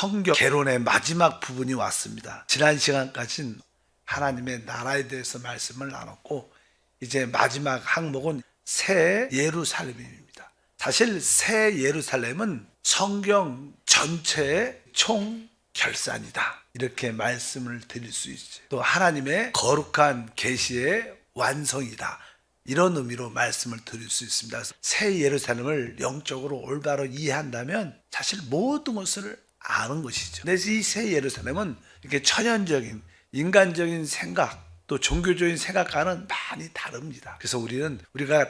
성경 개론의 마지막 부분이 왔습니다. 지난 시간까지는 하나님의 나라에 대해서 말씀을 나눴고, 이제 마지막 항목은 새 예루살렘입니다. 사실 새 예루살렘은 성경 전체의 총결산이다, 이렇게 말씀을 드릴 수 있죠. 또 하나님의 거룩한 계시의 완성이다, 이런 의미로 말씀을 드릴 수 있습니다. 그래서 새 예루살렘을 영적으로 올바로 이해한다면 사실 모든 것을 아는 것이죠. 근데 이 새 예루살렘은 이렇게 천연적인 인간적인 생각, 또 종교적인 생각과는 많이 다릅니다. 그래서 우리가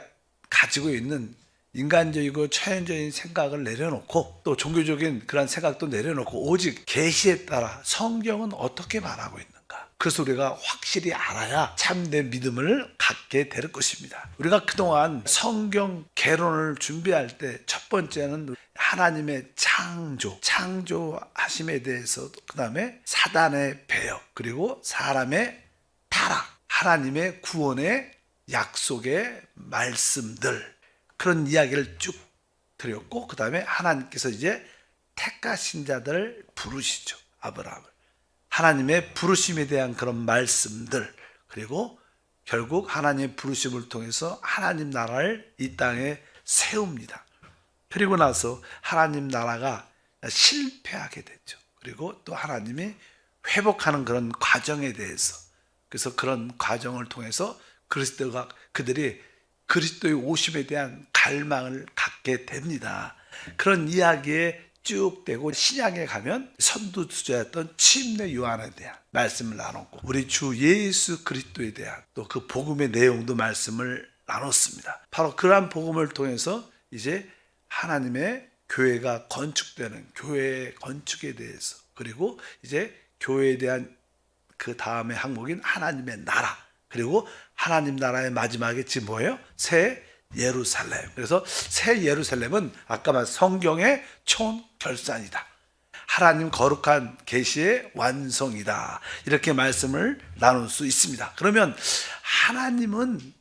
가지고 있는 인간적이고 천연적인 생각을 내려놓고, 또 종교적인 그런 생각도 내려놓고, 오직 계시에 따라 성경은 어떻게 말하고 있는가, 그래서 우리가 확실히 알아야 참된 믿음을 갖게 될 것입니다. 우리가 그동안 성경 개론을 준비할 때 첫 번째는 하나님의 창조하심에 대해서, 그 다음에 사단의 배역, 그리고 사람의 타락, 하나님의 구원의 약속의 말씀들, 그런 이야기를 쭉 드렸고, 그 다음에 하나님께서 이제 택하신 자들을 부르시죠. 아브라함을. 하나님의 부르심에 대한 그런 말씀들, 그리고 결국 하나님의 부르심을 통해서 하나님 나라를 이 땅에 세웁니다. 그리고 나서 하나님 나라가 실패하게 됐죠. 그리고 또 하나님이 회복하는 그런 과정에 대해서, 그래서 그런 과정을 통해서 그들이 그리스도의 오심에 대한 갈망을 갖게 됩니다. 그런 이야기에 쭉 되고, 신약에 가면 선두주자였던 침례 요한에 대한 말씀을 나눴고, 우리 주 예수 그리스도에 대한 또 그 복음의 내용도 말씀을 나눴습니다. 바로 그러한 복음을 통해서 이제 하나님의 교회가 건축되는 교회의 건축에 대해서, 그리고 이제 교회에 대한 그 다음의 항목인 하나님의 나라, 그리고 하나님 나라의 마지막에 지금 뭐예요? 새 예루살렘. 그래서 새 예루살렘은 아까 말한 성경의 총결산이다, 하나님 거룩한 계시의 완성이다, 이렇게 말씀을 나눌 수 있습니다. 그러면 하나님은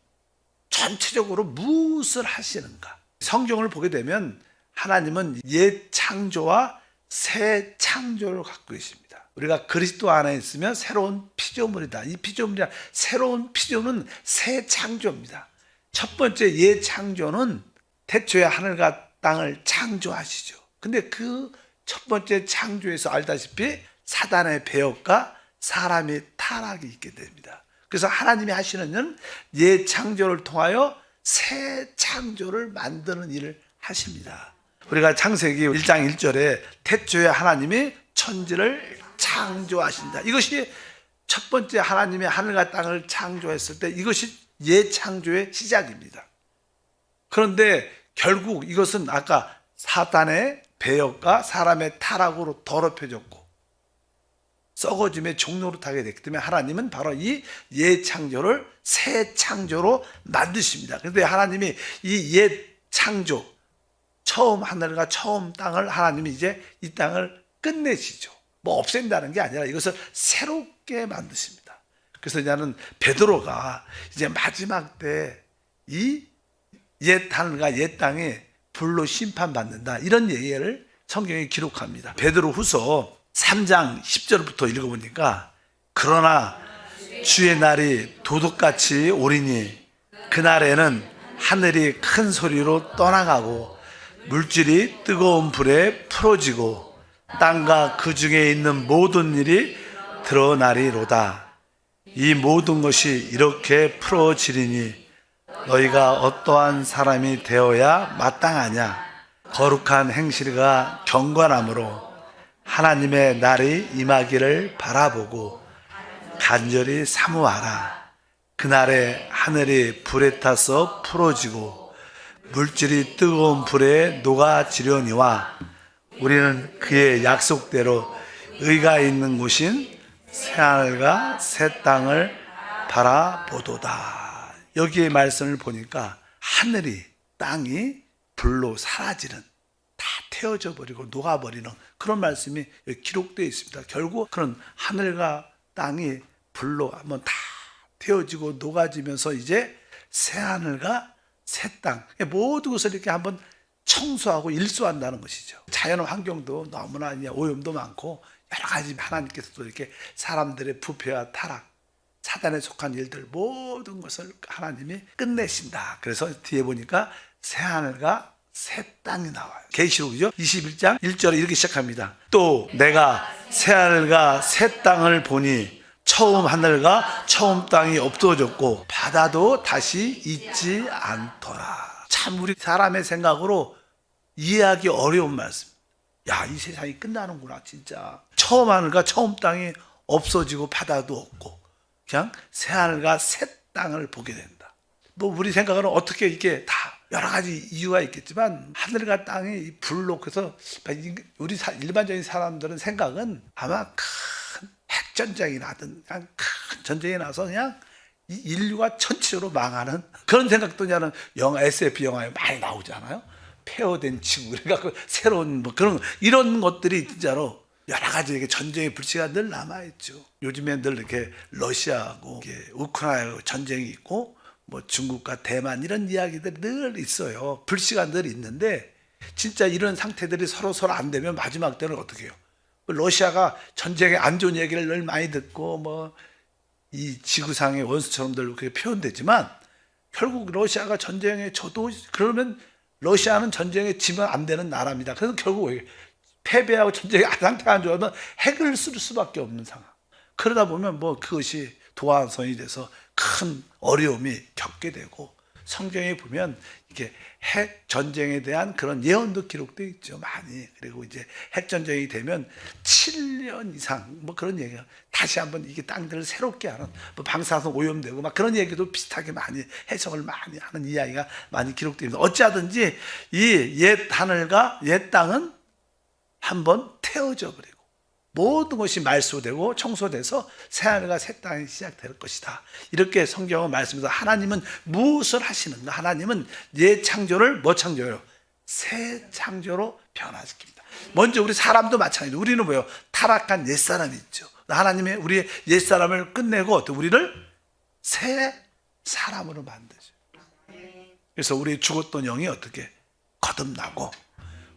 전체적으로 무엇을 하시는가? 성경을 보게 되면 하나님은 옛 창조와 새 창조를 갖고 계십니다. 우리가 그리스도 안에 있으면 새로운 피조물이다. 이 피조물이야, 새로운 피조는 새 창조입니다. 첫 번째 옛 창조는 태초에 하늘과 땅을 창조하시죠. 근데 그 첫 번째 창조에서 알다시피 사단의 배역과 사람의 타락이 있게 됩니다. 그래서 하나님이 하시는 일은 옛 창조를 통하여 새 창조를 만드는 일을 하십니다. 우리가 창세기 1장 1절에 태초에 하나님이 천지를 창조하신다, 이것이 첫 번째 하나님의 하늘과 땅을 창조했을 때 이것이 옛 창조의 시작입니다. 그런데 결국 이것은 아까 사단의 배역과 사람의 타락으로 더럽혀졌고 썩어짐의 종로로 타게 됐기 때문에 하나님은 바로 이 옛 창조를 새 창조로 만드십니다. 그런데 하나님이 이 옛 창조, 처음 하늘과 처음 땅을 하나님이 이제 이 땅을 끝내시죠. 뭐 없앤다는 게 아니라 이것을 새롭게 만드십니다. 그래서 나는 베드로가 이제 마지막 때 이 옛 하늘과 옛 땅에 불로 심판받는다, 이런 얘기를 성경에 기록합니다. 베드로 후서 3장 10절부터 읽어보니까, 그러나 주의 날이 도둑같이 오리니 그날에는 하늘이 큰 소리로 떠나가고 물질이 뜨거운 불에 풀어지고 땅과 그 중에 있는 모든 일이 드러나리로다. 이 모든 것이 이렇게 풀어지리니 너희가 어떠한 사람이 되어야 마땅하냐? 거룩한 행실과 경건함으로 하나님의 날이 임하기를 바라보고 간절히 사모하라. 그날에 하늘이 불에 타서 풀어지고 물질이 뜨거운 불에 녹아지려니와 우리는 그의 약속대로 의가 있는 곳인 새하늘과 새 땅을 바라보도다. 여기에 말씀을 보니까 하늘이, 땅이 불로 사라지는, 다 태워져 버리고 녹아버리는 그런 말씀이 기록되어 있습니다. 결국 그런 하늘과 땅이 불로 한번 다 태워지고 녹아지면서 이제 새하늘과 새 땅, 모든 것을 이렇게 한번 청소하고 일소한다는 것이죠. 자연 환경도 너무나 오염도 많고 여러 가지 하나님께서도 이렇게 사람들의 부패와 타락, 사단에 속한 일들 모든 것을 하나님이 끝내신다. 그래서 뒤에 보니까 새하늘과 새 땅이 나와요. 계시록이죠. 21장 1절에 이렇게 시작합니다. 또 내가 새하늘과 새 땅을 보니 처음 하늘과 처음 땅이 없어졌고 바다도 다시 있지 않더라. 참 우리 사람의 생각으로 이해하기 어려운 말씀. 야, 이 세상이 끝나는구나 진짜. 처음 하늘과 처음 땅이 없어지고 바다도 없고 그냥 새하늘과 새 땅을 보게 된다. 뭐 우리 생각으로는 어떻게 이게 다 여러 가지 이유가 있겠지만 하늘과 땅이 불록해서 우리 일반적인 사람들은 생각은 아마 큰 핵전쟁이 나든 그냥 큰 전쟁이 나서 그냥 인류가 전체적으로 망하는 그런 생각도 그냥 영화 SF 영화에 많이 나오잖아요. 폐허된 지구 그러니까 새로운 뭐 그런 이런 것들이 진짜로 여러 가지 이렇게 전쟁의 불씨가 늘 남아 있죠. 요즘에 늘 이렇게 러시아하고 우크라이나 전쟁이 있고 뭐 중국과 대만 이런 이야기들이 늘 있어요. 불씨가 늘 있는데 진짜 이런 상태들이 서로 안 되면 마지막 때는 어떻게 해요? 러시아가 전쟁에 안 좋은 얘기를 늘 많이 듣고 뭐 이 지구상의 원수처럼 늘 그렇게 표현되지만 결국 러시아가 전쟁에 져도 그러면 러시아는 전쟁에 지면 안 되는 나라입니다. 그래서 결국 패배하고 전쟁의 상태가 안 좋아하면 핵을 쓸 수밖에 없는 상황. 그러다 보면 뭐 그것이 도화선이 돼서 큰 어려움이 겪게 되고 성경에 보면 이게 핵 전쟁에 대한 그런 예언도 기록되어 있죠. 많이. 그리고 이제 핵 전쟁이 되면 7년 이상 뭐 그런 얘기가 다시 한번 이게 땅들을 새롭게 하는 뭐 방사선 오염되고 막 그런 얘기도 비슷하게 많이 해석을 많이 하는 이야기가 많이 기록됩니다. 어찌하든지 이 옛 하늘과 옛 땅은 한번 태워져 버리고 모든 것이 말소되고 청소돼서 새하늘과 새 땅이 시작될 것이다. 이렇게 성경은 말씀해서 하나님은 무엇을 하시는가? 하나님은 옛 창조를 뭐 창조요? 새 창조로 변화시킵니다. 먼저 우리 사람도 마찬가지로 우리는 뭐예요? 타락한 옛사람이 있죠. 하나님의 우리의 옛사람을 끝내고 또 우리를 새 사람으로 만드죠. 그래서 우리 죽었던 영이 어떻게 거듭나고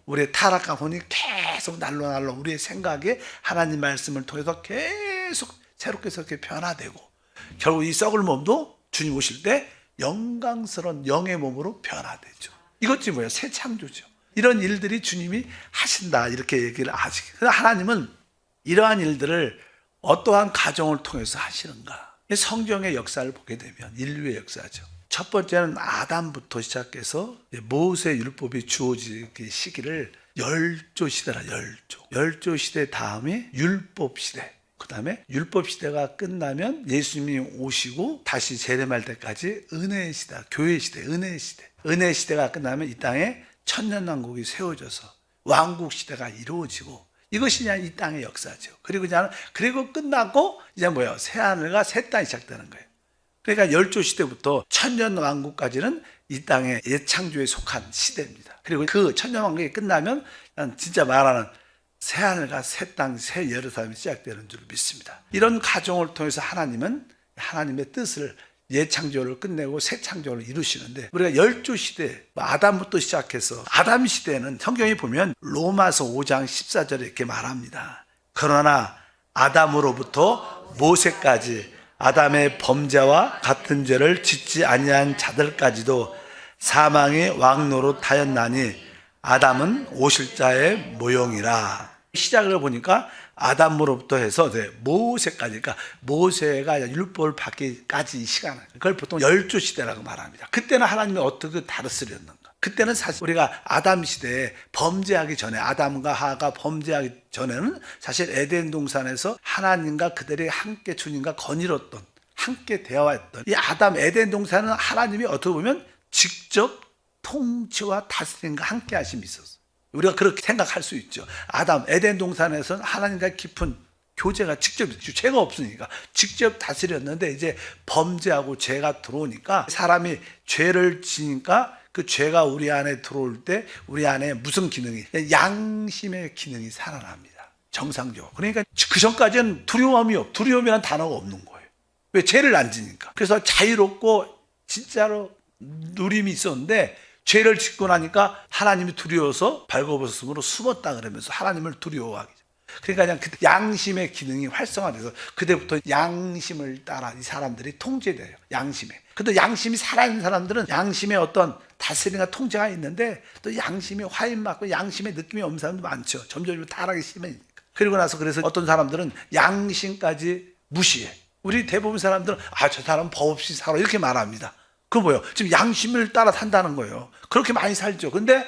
우리의 타락한 혼이 계속 날로 우리의 생각에 하나님 말씀을 통해서 계속 새롭게 변화되고 결국 이 썩을 몸도 주님 오실 때 영광스러운 영의 몸으로 변화되죠. 이것이 뭐예요? 새 창조죠. 이런 일들이 주님이 하신다 이렇게 얘기를 하시고 하나님은 이러한 일들을 어떠한 가정을 통해서 하시는가? 성경의 역사를 보게 되면 인류의 역사죠. 첫 번째는 아담부터 시작해서 모세 율법이 주어진 시기를 열조 시대라. 열조 시대 다음에 율법 시대. 그 다음에 율법 시대가 끝나면 예수님이 오시고 다시 재림할 때까지 은혜의 시대, 교회 시대, 은혜의 시대. 은혜의 시대가 끝나면 이 땅에 천년왕국이 세워져서 왕국 시대가 이루어지고 이것이 그냥 이 땅의 역사죠. 그리고 끝나고 이제 뭐예요? 새 하늘과 새 땅이 시작되는 거예요. 그러니까 열조 시대부터 천년 왕국까지는 이 땅의 옛 창조에 속한 시대입니다. 그리고 그 천년 왕국이 끝나면 진짜 말하는 새 하늘과 새 땅, 새 예루살렘이 시작되는 줄 믿습니다. 이런 가정을 통해서 하나님은 하나님의 뜻을 옛 창조를 끝내고 새 창조를 이루시는데 우리가 열조 시대 아담부터 시작해서 아담 시대는 성경에 보면 로마서 5장 14절에 이렇게 말합니다. 그러나 아담으로부터 모세까지 아담의 범죄와 같은 죄를 짓지 아니한 자들까지도 사망의 왕노릇하였나니 아담은 오실 자의 모형이라. 시작을 보니까 아담으로부터 해서 모세까지, 그러니까 모세가 율법을 받기까지 시간, 그걸 보통 열조 시대라고 말합니다. 그때는 하나님이 어떻게 다루시렸는가? 그때는 사실 우리가 아담 시대에 범죄하기 전에 아담과 하가 범죄하기 전에는 사실 에덴 동산에서 하나님과 그들이 함께 주님과 거닐었던 함께 대화했던 이 아담 에덴 동산은 하나님이 어떻게 보면 직접 통치와 다스림과 함께 하심이 있었어요. 우리가 그렇게 생각할 수 있죠. 아담 에덴 동산에서는 하나님과 깊은 교제가 직접 죄가 없으니까 직접 다스렸는데 이제 범죄하고 죄가 들어오니까 사람이 죄를 지니까 그 죄가 우리 안에 들어올 때 우리 안에 무슨 기능이 양심의 기능이 살아납니다. 정상적으로. 그러니까 그 전까지는 두려움이란 단어가 없는 거예요. 왜? 죄를 안 지니까. 그래서 자유롭고 진짜로 누림이 있었는데 죄를 짓고 나니까 하나님이 두려워서 발버둥으로 숨었다 그러면서 하나님을 두려워하기. 그러니까 그냥 그때 양심의 기능이 활성화돼서 그때부터 양심을 따라 이 사람들이 통제돼요. 양심에. 근데 양심이 살아있는 사람들은 양심의 어떤 다스림과 통제가 있는데 또 양심이 화인 맞고 양심의 느낌이 없는 사람도 많죠. 점점 타락이 심해지니까. 그리고 나서 그래서 어떤 사람들은 양심까지 무시해. 우리 대부분 사람들은 저 사람은 법 없이 살아 이렇게 말합니다. 그건 뭐예요? 지금 양심을 따라 산다는 거예요. 그렇게 많이 살죠. 근데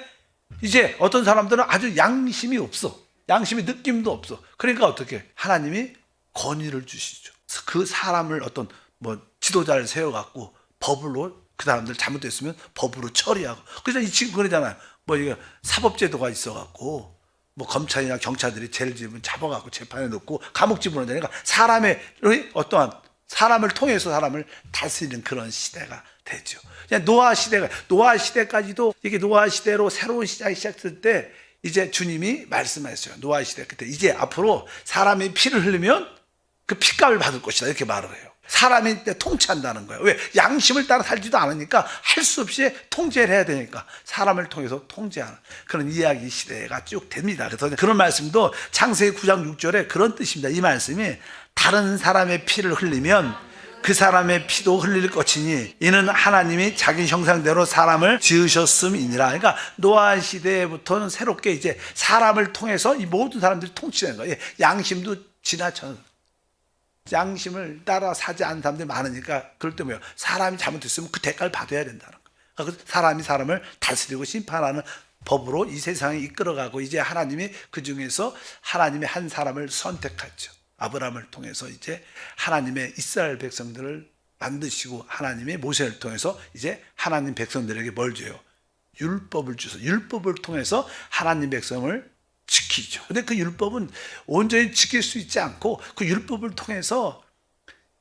이제 어떤 사람들은 아주 양심이 없어. 양심의 느낌도 없어. 그러니까 어떻게? 하나님이 권위를 주시죠. 그 사람을 어떤 지도자를 세워갖고 법으로 그 사람들 잘못됐으면 법으로 처리하고. 그래서 지금 그러잖아요. 이게 사법제도가 있어갖고 검찰이나 경찰들이 죄를 지으면 잡아갖고 재판에 넣고 감옥 집어넣으니까 사람의 어떠한 사람을 통해서 사람을 다스리는 그런 시대가 되죠. 노아 시대까지도 이게 노아 시대로 새로운 시작이 시작될 때 이제 주님이 말씀하셨어요. 노아 시대 그때 이제 앞으로 사람이 피를 흘리면 그 핏값을 받을 것이다 이렇게 말을 해요. 사람이 통치한다는 거예요. 왜? 양심을 따라 살지도 않으니까 할 수 없이 통제를 해야 되니까 사람을 통해서 통제하는 그런 이야기 시대가 쭉 됩니다. 그래서 그런 말씀도 창세기 9장 6절에 그런 뜻입니다. 이 말씀이 다른 사람의 피를 흘리면 그 사람의 피도 흘릴 것이니 이는 하나님이 자기 형상대로 사람을 지으셨음이니라. 그러니까 노아 시대부터는 새롭게 이제 사람을 통해서 이 모든 사람들이 통치되는 거예요. 양심도 지나쳐 양심을 따라 사지 않는 사람들이 많으니까 그럴 때 뭐예요? 사람이 잘못했으면 그 대가를 받아야 된다는 거예요. 그래서 사람이 사람을 다스리고 심판하는 법으로 이 세상을 이끌어가고 이제 하나님이 그 중에서 하나님의 한 사람을 선택했죠. 아브라함을 통해서 이제 하나님의 이스라엘 백성들을 만드시고 하나님의 모세를 통해서 이제 하나님 백성들에게 뭘 줘요? 율법을 주셔서 율법을 통해서 하나님 백성을 지키죠. 근데 그 율법은 온전히 지킬 수 있지 않고 그 율법을 통해서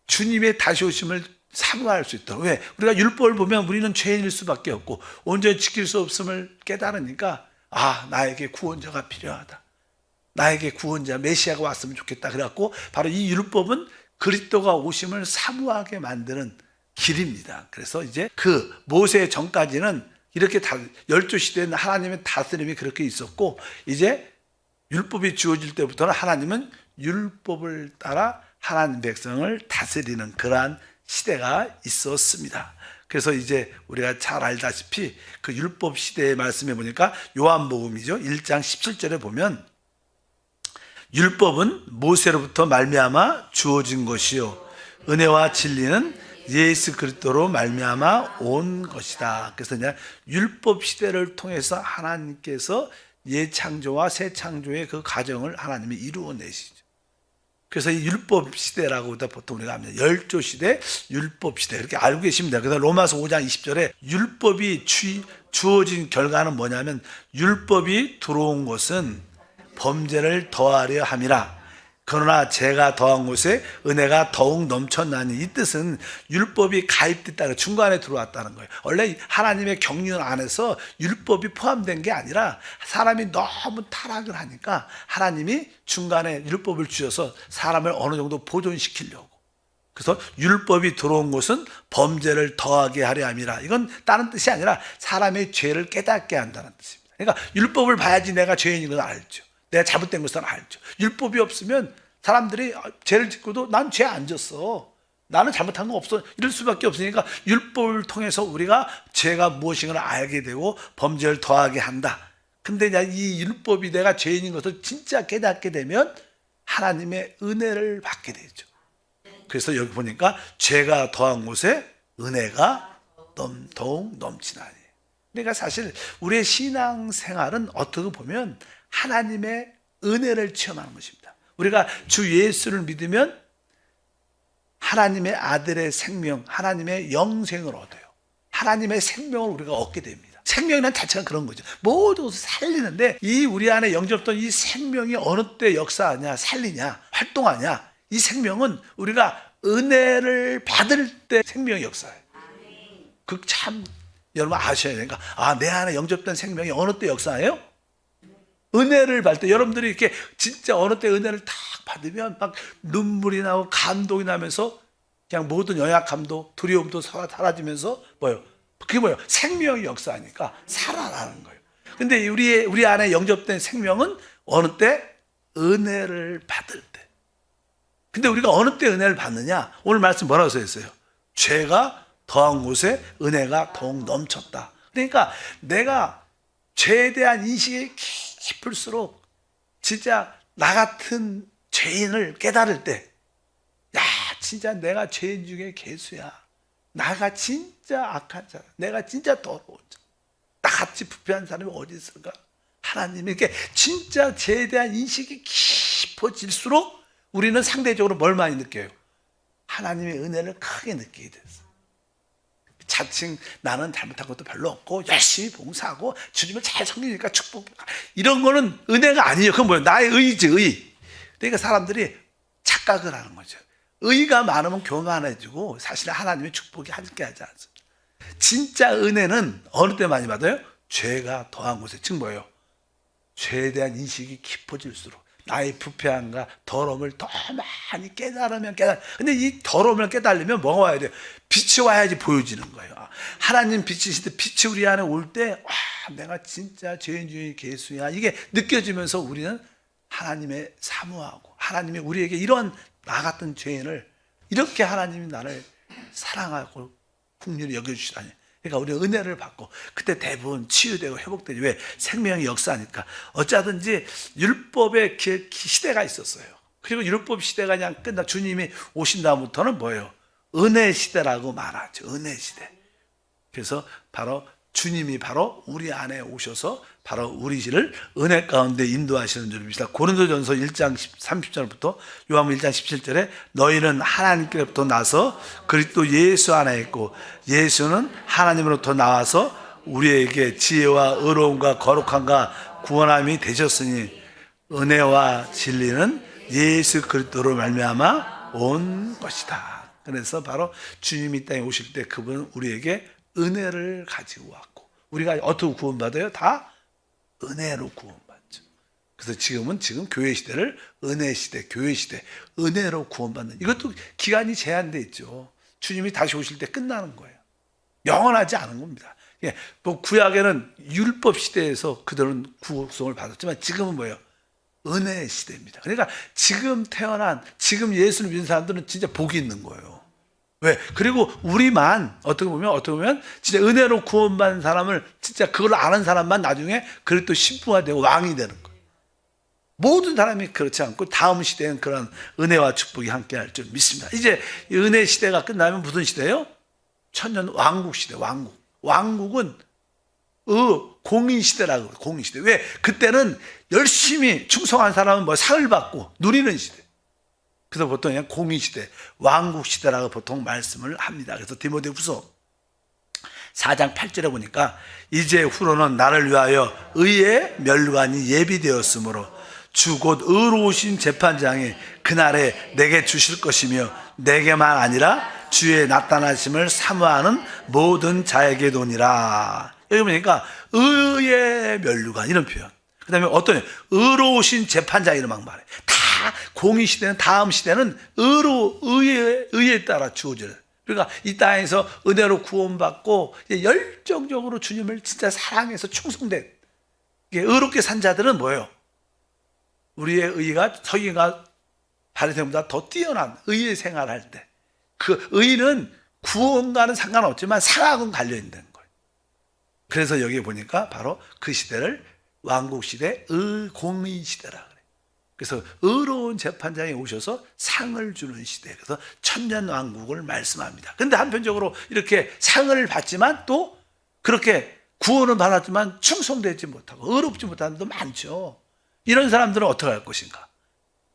주님의 다시 오심을 사모할 수 있도록. 왜? 우리가 율법을 보면 우리는 죄인일 수밖에 없고 온전히 지킬 수 없음을 깨달으니까 나에게 구원자가 필요하다. 나에게 구원자 메시아가 왔으면 좋겠다. 그래갖고 바로 이 율법은 그리스도가 오심을 사모하게 만드는 길입니다. 그래서 이제 그 모세 전까지는 이렇게 열조 시대에는 하나님의 다스림이 그렇게 있었고 이제 율법이 주어질 때부터는 하나님은 율법을 따라 하나님 백성을 다스리는 그러한 시대가 있었습니다. 그래서 이제 우리가 잘 알다시피 그 율법 시대의 말씀에 보니까 요한복음이죠. 1장 17절에 보면 율법은 모세로부터 말미암아 주어진 것이요 은혜와 진리는 예수 그리스도로 말미암아 온 것이다. 그래서 이제 율법 시대를 통해서 하나님께서 예창조와 새 창조의 그 과정을 하나님이 이루어내시죠. 그래서 이 율법 시대라고 보통 우리가 합니다. 열조 시대, 율법 시대 이렇게 알고 계십니다. 그래서 로마서 5장 20절에 율법이 주어진 결과는 뭐냐면 율법이 들어온 것은 범죄를 더하려 함이라. 그러나 죄가 더한 곳에 은혜가 더욱 넘쳤나니. 이 뜻은 율법이 가입됐다는 중간에 들어왔다는 거예요. 원래 하나님의 경륜 안에서 율법이 포함된 게 아니라 사람이 너무 타락을 하니까 하나님이 중간에 율법을 주셔서 사람을 어느 정도 보존시키려고. 그래서 율법이 들어온 곳은 범죄를 더하게 하려 함이라. 이건 다른 뜻이 아니라 사람의 죄를 깨닫게 한다는 뜻입니다. 그러니까 율법을 봐야지 내가 죄인인 걸 알죠. 내가 잘못된 것은 알죠. 율법이 없으면 사람들이 죄를 짓고도 난 죄 안 졌어. 나는 잘못한 거 없어. 이럴 수밖에 없으니까 율법을 통해서 우리가 죄가 무엇인가를 알게 되고 범죄를 더하게 한다. 근데 이 율법이 내가 죄인인 것을 진짜 깨닫게 되면 하나님의 은혜를 받게 되죠. 그래서 여기 보니까 죄가 더한 곳에 은혜가 더욱 넘치나니. 그러니까 사실 우리의 신앙생활은 어떻게 보면 하나님의 은혜를 체험하는 것입니다. 우리가 주 예수를 믿으면 하나님의 아들의 생명, 하나님의 영생을 얻어요. 하나님의 생명을 우리가 얻게 됩니다. 생명이란 자체가 그런 거죠. 모든 것을 살리는데 이 우리 안에 영접된 이 생명이 어느 때 역사하냐, 살리냐, 활동하냐. 이 생명은 우리가 은혜를 받을 때 생명이 역사해요. 그 참 여러분 아셔야 되니까 내 안에 영접된 생명이 어느 때 역사해요? 은혜를 받을 때. 여러분들이 이렇게 진짜 어느 때 은혜를 딱 받으면 막 눈물이 나고 감동이 나면서 그냥 모든 연약함도 두려움도 사라지면서 뭐예요? 그게 뭐예요? 생명의 역사니까 살아나는 거예요. 근데 우리 안에 영접된 생명은 어느 때? 은혜를 받을 때. 근데 우리가 어느 때 은혜를 받느냐? 오늘 말씀 뭐라고 써 있어요? 죄가 더한 곳에 은혜가 더욱 넘쳤다. 그러니까 내가 죄에 대한 인식이 깊을수록 진짜 나 같은 죄인을 깨달을 때, 야, 진짜 내가 죄인 중에 괴수야. 나가 진짜 악한 자야. 내가 진짜 더러운 자. 나같이 부패한 사람이 어디 있을까? 하나님이 이렇게 진짜 죄에 대한 인식이 깊어질수록 우리는 상대적으로 뭘 많이 느껴요? 하나님의 은혜를 크게 느끼게 됐어. 자칭 나는 잘못한 것도 별로 없고 열심히 봉사하고 주님을 잘 섬기니까 축복, 이런 거는 은혜가 아니에요. 그건 뭐예요? 나의 의지, 의. 그러니까 사람들이 착각을 하는 거죠. 의가 많으면 교만해지고 사실 하나님의 축복이 함께 하지 않습니다. 진짜 은혜는 어느 때 많이 받아요? 죄가 더한 곳에. 즉 뭐예요? 죄에 대한 인식이 깊어질수록 나의 부패함과 더러움을 더 많이 깨달으면 근데 이 더러움을 깨달으면 뭐가 와야 돼요? 빛이 와야지 보여지는 거예요. 하나님 빛이시되 빛이 우리 안에 올 때, 와, 내가 진짜 죄인 중에 괴수야, 이게 느껴지면서 우리는 하나님의 사모하고, 하나님이 우리에게 이런 나 같은 죄인을 이렇게 하나님이 나를 사랑하고 긍휼히 여겨주시다니. 그러니까 우리 은혜를 받고 그때 대부분 치유되고 회복되지. 왜? 생명의 역사니까. 어쩌든지 율법의 시대가 있었어요. 그리고 율법 시대가 그냥 끝나 주님이 오신 다음부터는 뭐예요? 은혜 시대라고 말하죠. 은혜 시대. 그래서 바로 주님이 바로 우리 안에 오셔서 바로 우리를 은혜 가운데 인도하시는 줄 믿습니다. 고린도전서 1장 30절부터 요한복음 1장 17절에 너희는 하나님께로부터 나서 그리스도 예수 안에 있고 예수는 하나님으로부터 나와서 우리에게 지혜와 의로움과 거룩함과 구원함이 되셨으니 은혜와 진리는 예수 그리스도로 말미암아 온 것이다. 그래서 바로 주님이 이 땅에 오실 때 그분은 우리에게 은혜를 가지고 왔고, 우리가 어떻게 구원받아요? 다 은혜로 구원받죠. 그래서 지금 교회 시대를 은혜 시대, 교회 시대, 은혜로 구원받는, 이것도 기간이 제한되어 있죠. 주님이 다시 오실 때 끝나는 거예요. 영원하지 않은 겁니다. 뭐 구약에는 율법 시대에서 그들은 구속을 받았지만 지금은 뭐예요? 은혜 시대입니다. 그러니까 지금 태어난, 지금 예수를 믿는 사람들은 진짜 복이 있는 거예요. 왜? 그리고 우리만 어떻게 보면 진짜 은혜로 구원받은 사람을, 진짜 그걸 아는 사람만 나중에 그리고 또 신부가 되고 왕이 되는 거예요. 모든 사람이 그렇지 않고 다음 시대는 그런 은혜와 축복이 함께 할 줄 믿습니다. 이제 은혜 시대가 끝나면 무슨 시대예요? 천년 왕국 시대. 왕국은 공인 시대라고 그래요. 공인 시대. 왜? 그때는 열심히 충성한 사람은 뭐 상을 받고 누리는 시대. 그래서 보통 그냥 공인시대, 왕국시대라고 보통 말씀을 합니다. 그래서 디모데후서 4장 8절에 보니까 이제 후로는 나를 위하여 의의 멸관이 예비되었으므로 주 곧 의로우신 재판장이 그날에 내게 주실 것이며 내게만 아니라 주의 나타나심을 사모하는 모든 자에게도니라. 여기 보니까 의의 멸관이 이런 표현. 그 다음에 어떤 의로우신 재판장 이런 막 말해. 공의 시대는, 다음 시대는 의에 따라 주어져요. 그러니까 이 땅에서 은혜로 구원받고 열정적으로 주님을 진짜 사랑해서 충성된 의롭게 산 자들은 뭐예요? 우리의 의가 서기가 바리새인보다 더 뛰어난 의의 생활을 할 때, 그 의는 구원과는 상관없지만 상하고는 관련된 거예요. 그래서 여기 보니까 바로 그 시대를 왕국시대, 공의시대라 그래요. 그래서 의로운 재판장이 오셔서 상을 주는 시대, 그래서 천년왕국을 말씀합니다. 그런데 한편적으로 이렇게 상을 받지만 또 그렇게 구원은 받았지만 충성되지 못하고 의롭지 못한 사람도 많죠. 이런 사람들은 어떻게 할 것인가?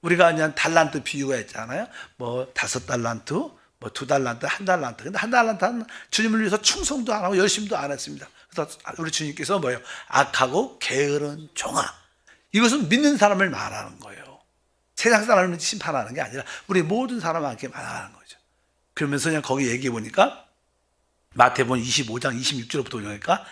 우리가 그냥 달란트 비유가 있잖아요. 뭐 5달란트, 뭐 2달란트, 1달란트. 근데 1달란트는 주님을 위해서 충성도 안 하고 열심도 안 했습니다. 그래서 우리 주님께서 뭐예요? 악하고 게으른 종아. 이것은 믿는 사람을 말하는 거예요. 세상 사람을 심판하는 게 아니라 우리 모든 사람한테 말하는 거죠. 그러면서 그냥 거기 얘기해 보니까 마태복음 25장 26절부터 보니까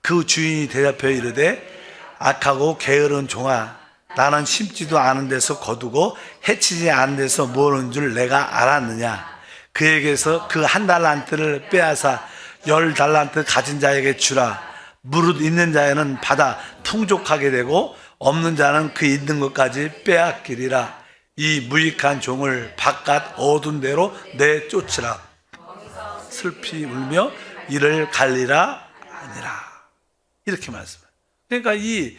그 주인이 대답하여 이르되 악하고 게으른 종아, 나는 심지도 않은 데서 거두고 해치지 않은 데서 모르는 줄 내가 알았느냐. 그에게서 그 1달란트를 빼앗아 10달란트 가진 자에게 주라. 무릇 있는 자에는 받아 풍족하게 되고 없는 자는 그 있는 것까지 빼앗기리라. 이 무익한 종을 바깥 어두운 데로 내쫓으라. 슬피 울며 이를 갈리라 아니라. 이렇게 말씀해요. 그러니까 이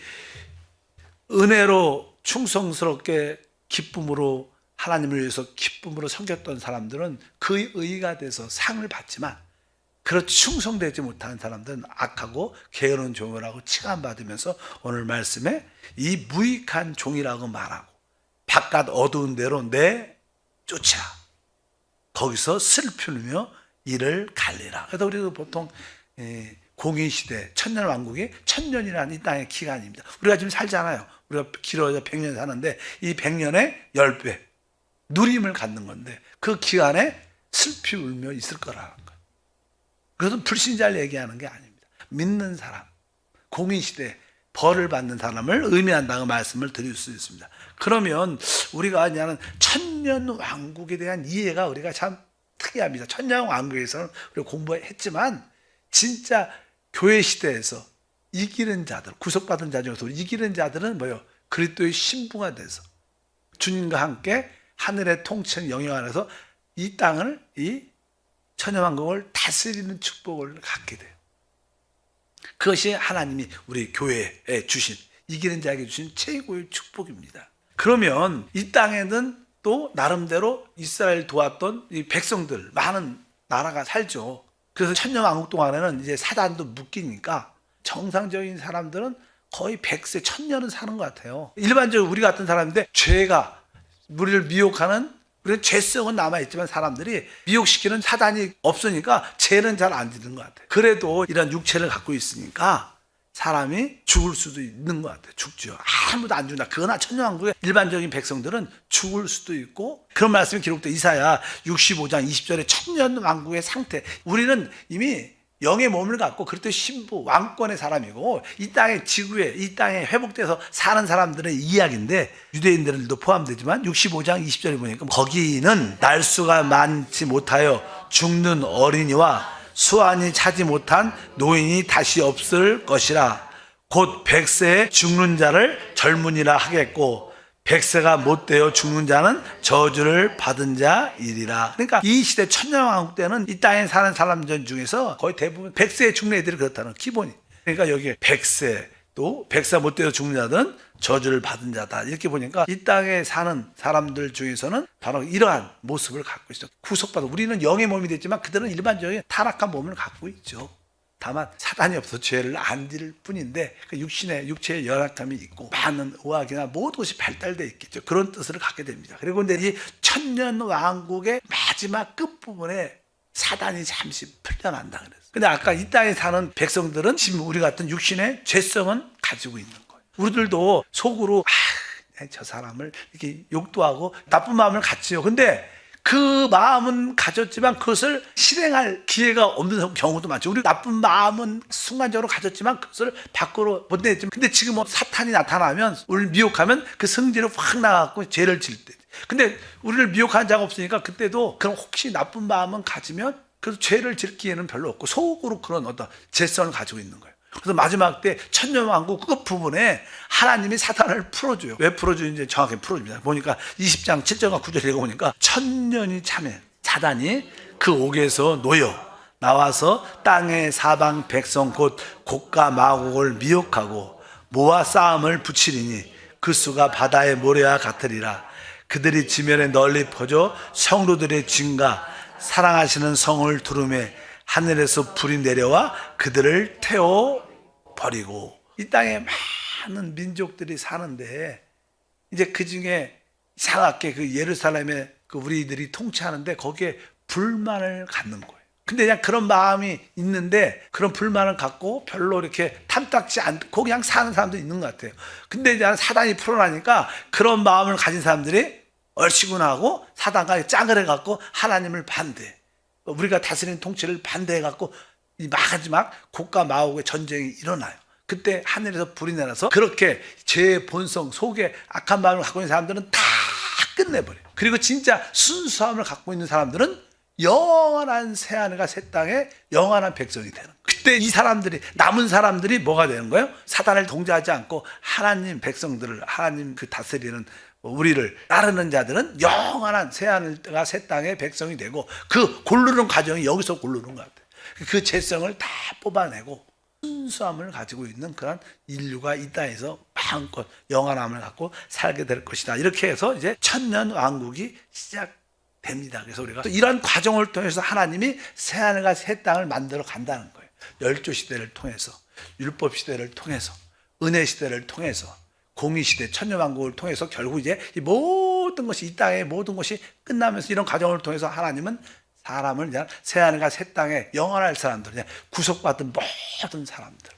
은혜로 충성스럽게 기쁨으로 하나님을 위해서 기쁨으로 섬겼던 사람들은 그 의가 돼서 상을 받지만, 그렇게 충성되지 못하는 사람들은 악하고 게으른 종이라고 칭함받으면서 오늘 말씀에 이 무익한 종이라고 말하고 바깥 어두운 데로 내쫓아 거기서 슬피 울며 이를 갈리라. 그래서 우리도 보통 공인시대 천년왕국이 천년이라는 이 땅의 기간입니다. 우리가 지금 살잖아요. 우리가 길어야 100년 사는데 이 100년의 10배 누림을 갖는 건데 그 기간에 슬피 울며 있을 거라는 거예요. 그것은 불신자를 얘기하는 게 아닙니다. 믿는 사람, 공인시대 벌을 받는 사람을 의미한다고 말씀을 드릴 수 있습니다. 그러면 우리가 하는 천년왕국에 대한 이해가 우리가 참 특이합니다. 천년왕국에서는 우리가 공부했지만 진짜 교회 시대에서 이기는 자들, 구속받은 자 중에서 이기는 자들은 뭐예요? 그리스도의 신부가 돼서 주님과 함께 하늘의 통치는 영역 안에서 이 땅을, 이 천년왕국을 다스리는 축복을 갖게 돼요. 그것이 하나님이 우리 교회에 주신, 이기는 자에게 주신 최고의 축복입니다. 그러면 이 땅에는 또 나름대로 이스라엘 도왔던 이 백성들, 많은 나라가 살죠. 그래서 천년왕국 동안에는 이제 사단도 묶이니까 정상적인 사람들은 거의 100세, 1000년은 사는 것 같아요. 일반적으로 우리 같은 사람인데 죄가 우리를 미혹하는, 우리는 죄성은 남아있지만 사람들이 미혹시키는 사단이 없으니까 죄는 잘 안 지는 것 같아요. 그래도 이런 육체를 갖고 있으니까 사람이 죽을 수도 있는 것 같아요. 죽죠. 아무도 안 죽는다. 그러나 천년왕국의 일반적인 백성들은 죽을 수도 있고, 그런 말씀이 기록돼 이사야 65장 20절에 천년왕국의 상태. 우리는 이미 영의 몸을 갖고 그리스도의 신부, 왕권의 사람이고 이 땅의 지구에, 이 땅에 회복돼서 사는 사람들의 이야기인데 유대인들도 포함되지만 65장 20절에 보니까 거기는 날수가 많지 못하여 죽는 어린이와 수완이 차지 못한 노인이 다시 없을 것이라. 곧 100세에 죽는 자를 젊은이라 하겠고 100세가 못되어 죽는 자는 저주를 받은 자이리라. 그러니까 이 시대 천년왕국 때는 이 땅에 사는 사람들 중에서 거의 대부분 100세에 죽는 애들이 그렇다는 기본이. 그러니까 여기 100세, 또 100세 못되어 죽는 자들은 저주를 받은 자다. 이렇게 보니까 이 땅에 사는 사람들 중에서는 바로 이러한 모습을 갖고 있어. 구속받아. 우리는 영의 몸이 됐지만 그들은 일반적인 타락한 몸을 갖고 있죠. 다만 사단이 없어 죄를 안 지을 뿐인데 그 육체의 연약함이 있고 많은 의학이나 모든 것이 발달되어 있겠죠. 그런 뜻을 갖게 됩니다. 그리고 근데 이 천년왕국의 마지막 끝부분에 사단이 잠시 풀려난다 그랬어요. 근데 아까 이 땅에 사는 백성들은 지금 우리 같은 육신의 죄성은 가지고 있는 거예요. 우리들도 속으로 저 사람을 이렇게 욕도 하고 나쁜 마음을 갖지요. 근데 그 마음은 가졌지만 그것을 실행할 기회가 없는 경우도 많죠. 우리 나쁜 마음은 순간적으로 가졌지만 그것을 밖으로 못 내지만, 근데 지금 뭐 사탄이 나타나면 우리를 미혹하면 그 성질을 확 나가고 죄를 질 때. 근데 우리를 미혹한 자가 없으니까 그때도 그럼 혹시 나쁜 마음은 가지면 그래서 죄를 질 기회는 별로 없고 속으로 그런 어떤 죄성을 가지고 있는 거예요. 그래서 마지막 때 천년왕국 끝 부분에 하나님이 사탄을 풀어줘요. 왜 풀어주는지 정확히 풀어줍니다. 보니까 20장 7절과 9절 읽어보니까 천년이 차면 사단이 그 옥에서 놓여 나와서 땅의 사방 백성 곧 곡과 마곡을 미혹하고 모아 싸움을 붙이리니 그 수가 바다의 모래와 같으리라. 그들이 지면에 널리 퍼져 성도들의 증가 사랑하시는 성을 두루매 하늘에서 불이 내려와 그들을 태워버리고. 이 땅에 많은 민족들이 사는데 이제 그 중에 이상하게 그 예루살렘에 그 우리들이 통치하는데 거기에 불만을 갖는 거예요. 근데 그냥 그런 마음이 있는데 그런 불만을 갖고 별로 이렇게 탐탁지 않고 그냥 사는 사람도 있는 것 같아요. 근데 이제 사단이 풀어나니까 그런 마음을 가진 사람들이 얼씨구나하고 사단과 짝을 해갖고 하나님을 반대, 우리가 다스리는 통치를 반대해갖고 이 마지막 곡과 마곡의 전쟁이 일어나요. 그때 하늘에서 불이 내려서 그렇게 죄의 본성 속에 악한 마음을 갖고 있는 사람들은 다 끝내버려요. 그리고 진짜 순수함을 갖고 있는 사람들은 영원한 새하늘과 새 땅에 영원한 백성이 되는 거예요. 그때 이 사람들이, 남은 사람들이 뭐가 되는 거예요? 사단을 통제하지 않고 하나님 백성들을, 하나님 그 다스리는 우리를 따르는 자들은 영원한 새하늘과 새 땅의 백성이 되고, 그 고르는 과정이 여기서 고르는 것 같아요. 그 재성을 다 뽑아내고 순수함을 가지고 있는 그런 인류가 이 땅에서 마음껏 영원함을 갖고 살게 될 것이다. 이렇게 해서 이제 천년 왕국이 시작됩니다. 그래서 우리가 또 이런 과정을 통해서 하나님이 새하늘과 새 땅을 만들어 간다는 거예요. 열조 시대를 통해서, 율법 시대를 통해서, 은혜 시대를 통해서, 공의 시대, 천년 왕국을 통해서 결국 이제 이 모든 것이, 이 땅의 모든 것이 끝나면서 이런 과정을 통해서 하나님은 사람을 그냥 새하늘과 새 땅에 영원할 사람들, 그냥 구속받은 모든 사람들,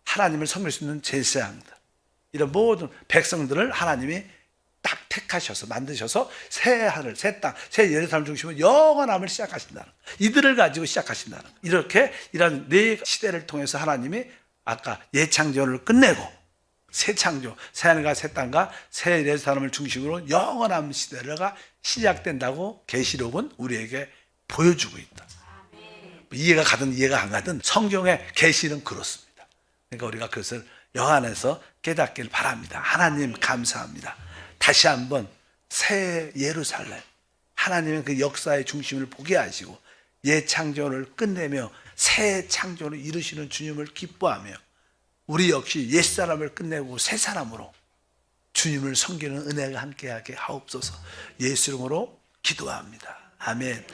하나님을 섬길 수 있는 제사장들, 이런 모든 백성들을 하나님이 딱 택하셔서 만드셔서 새 하늘, 새 땅, 새 예루살렘 중심으로 영원함을 시작하신다는 거예요. 이들을 가지고 시작하신다는 거예요. 이렇게 이런 네 시대를 통해서 하나님이 아까 예창조를 끝내고 새 창조, 새 하늘과 새 땅과 새 예루살렘을 중심으로 영원한 시대가 시작된다고 계시록은 우리에게 보여주고 있다. 이해가 가든 이해가 안 가든 성경의 계시는 그렇습니다. 그러니까 우리가 그것을 영안에서 깨닫길 바랍니다. 하나님 감사합니다. 다시 한번 새 예루살렘, 하나님의 그 역사의 중심을 보게 하시고 예창조를 끝내며 새 창조를 이루시는 주님을 기뻐하며 우리 역시 옛사람을 끝내고 새 사람으로 주님을 섬기는 은혜가 함께하게 하옵소서. 예수 이름으로 기도합니다. 아멘.